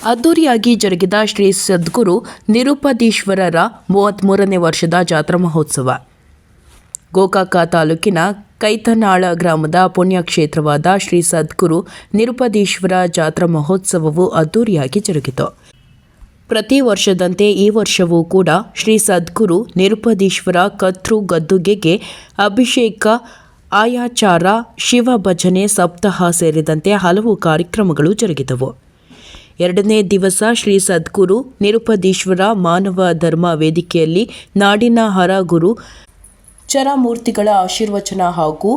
ಅದ್ದೂರಿಯಾಗಿ ಜರುಗಿದ ಶ್ರೀ ಸದ್ಗುರು ನಿರುಪದೀಶ್ವರರ 33ನೇ ವರ್ಷದ ಜಾತ್ರಾ ಮಹೋತ್ಸವ. ಗೋಕಾಕ ತಾಲೂಕಿನ ಕೈತನಾಳ ಗ್ರಾಮದ ಪುಣ್ಯಕ್ಷೇತ್ರವಾದ ಶ್ರೀ ಸದ್ಗುರು ನಿರುಪದೀಶ್ವರ ಜಾತ್ರಾ ಮಹೋತ್ಸವವು ಅದ್ದೂರಿಯಾಗಿ ಜರುಗಿತು. ಪ್ರತಿ ವರ್ಷದಂತೆ ಈ ವರ್ಷವೂ ಕೂಡ ಶ್ರೀ ಸದ್ಗುರು ನಿರುಪದೀಶ್ವರ ಕರ್ತೃ ಗದ್ದುಗೆಗೆ ಅಭಿಷೇಕ, ಆಯಾಚಾರ, ಶಿವ ಭಜನೆ, ಸಪ್ತಾಹ ಸೇರಿದಂತೆ ಹಲವು ಕಾರ್ಯಕ್ರಮಗಳು ಜರುಗಿದವು. ಎರಡನೇ ದಿವಸ ಶ್ರೀ ಸದ್ಗುರು ನಿರುಪದೀಶ್ವರ ಮಾನವ ಧರ್ಮ ವೇದಿಕೆಯಲ್ಲಿ ನಾಡಿನ ಹರಗುರು ಚರಮೂರ್ತಿಗಳ ಆಶೀರ್ವಚನ ಹಾಗೂ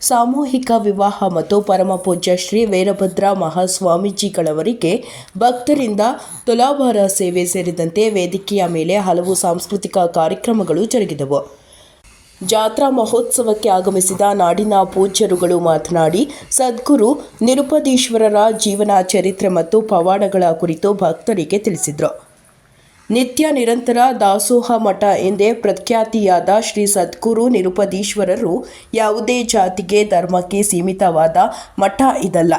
ಸಾಮೂಹಿಕ ವಿವಾಹ ಮತ್ತು ಪರಮಪೂಜ್ಯ ಶ್ರೀ ವೀರಭದ್ರ ಮಹಾಸ್ವಾಮೀಜಿಗಳವರಿಗೆ ಭಕ್ತರಿಂದ ತುಲಾಭಾರ ಸೇವೆ ಸೇರಿದಂತೆ ವೇದಿಕೆಯ ಮೇಲೆ ಹಲವು ಸಾಂಸ್ಕೃತಿಕ ಕಾರ್ಯಕ್ರಮಗಳು ಜರುಗಿದವು. ಜಾತ್ರಾ ಮಹೋತ್ಸವಕ್ಕೆ ಆಗಮಿಸಿದ ನಾಡಿನ ಪೂಜ್ಯರುಗಳು ಮಾತನಾಡಿ, ಸದ್ಗುರು ನಿರುಪದೀಶ್ವರರ ಜೀವನ ಚರಿತ್ರೆ ಮತ್ತು ಪವಾಡಗಳ ಕುರಿತು ಭಕ್ತರಿಗೆ ತಿಳಿಸಿದರು. ನಿತ್ಯ ನಿರಂತರ ದಾಸೋಹ ಮಠ ಎಂದೇ ಪ್ರಖ್ಯಾತಿಯಾದ ಶ್ರೀ ಸದ್ಗುರು ನಿರುಪದೀಶ್ವರರು ಯಾವುದೇ ಜಾತಿಗೆ, ಧರ್ಮಕ್ಕೆ ಸೀಮಿತವಾದ ಮಠ ಇದಲ್ಲ.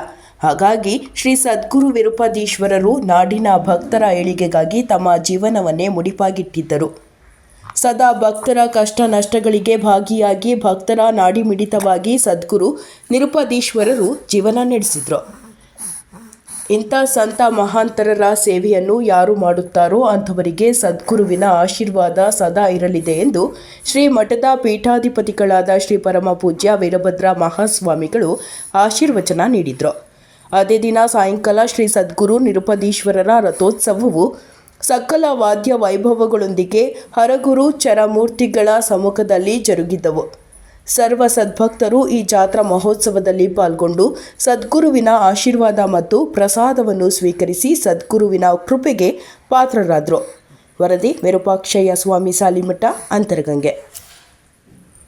ಹಾಗಾಗಿ ಶ್ರೀ ಸದ್ಗುರು ವಿರುಪದೀಶ್ವರರು ನಾಡಿನ ಭಕ್ತರ ಏಳಿಗೆಗಾಗಿ ತಮ್ಮ ಜೀವನವನ್ನೇ ಮುಡಿಪಾಗಿಟ್ಟಿದ್ದರು. ಸದಾ ಭಕ್ತರ ಕಷ್ಟ ನಷ್ಟಗಳಿಗೆ ಭಾಗಿಯಾಗಿ ಭಕ್ತರ ನಾಡಿಮಿಡಿತವಾಗಿ ಸದ್ಗುರು ನಿರುಪದೀಶ್ವರರು ಜೀವನ ನಡೆಸಿದರು. ಇಂಥ ಸಂತ ಮಹಾಂತರರ ಸೇವೆಯನ್ನು ಯಾರು ಮಾಡುತ್ತಾರೋ ಅಂಥವರಿಗೆ ಸದ್ಗುರುವಿನ ಆಶೀರ್ವಾದ ಸದಾ ಇರಲಿದೆ ಎಂದು ಶ್ರೀ ಮಠದ ಪೀಠಾಧಿಪತಿಗಳಾದ ಶ್ರೀ ಪರಮಪೂಜ್ಯ ವೀರಭದ್ರ ಮಹಾಸ್ವಾಮಿಗಳು ಆಶೀರ್ವಚನ ನೀಡಿದರು. ಅದೇ ದಿನ ಸಾಯಂಕಾಲ ಶ್ರೀ ಸದ್ಗುರು ನಿರುಪದೀಶ್ವರರ ರಥೋತ್ಸವವು ಸಕಲ ವಾದ್ಯ ವೈಭವಗಳೊಂದಿಗೆ ಹರಗುರು ಚರಮೂರ್ತಿಗಳ ಸಮ್ಮುಖದಲ್ಲಿ ಜರುಗಿದವು. ಸರ್ವ ಸದ್ಭಕ್ತರು ಈ ಜಾತ್ರಾ ಮಹೋತ್ಸವದಲ್ಲಿ ಪಾಲ್ಗೊಂಡು ಸದ್ಗುರುವಿನ ಆಶೀರ್ವಾದ ಮತ್ತು ಪ್ರಸಾದವನ್ನು ಸ್ವೀಕರಿಸಿ ಸದ್ಗುರುವಿನ ಕೃಪೆಗೆ ಪಾತ್ರರಾದರು. ವರದಿ ವಿರೂಪಾಕ್ಷಯ್ಯ ಸ್ವಾಮಿ ಸಾಲಿಮಠ, ಅಂತರಗಂಗೆ.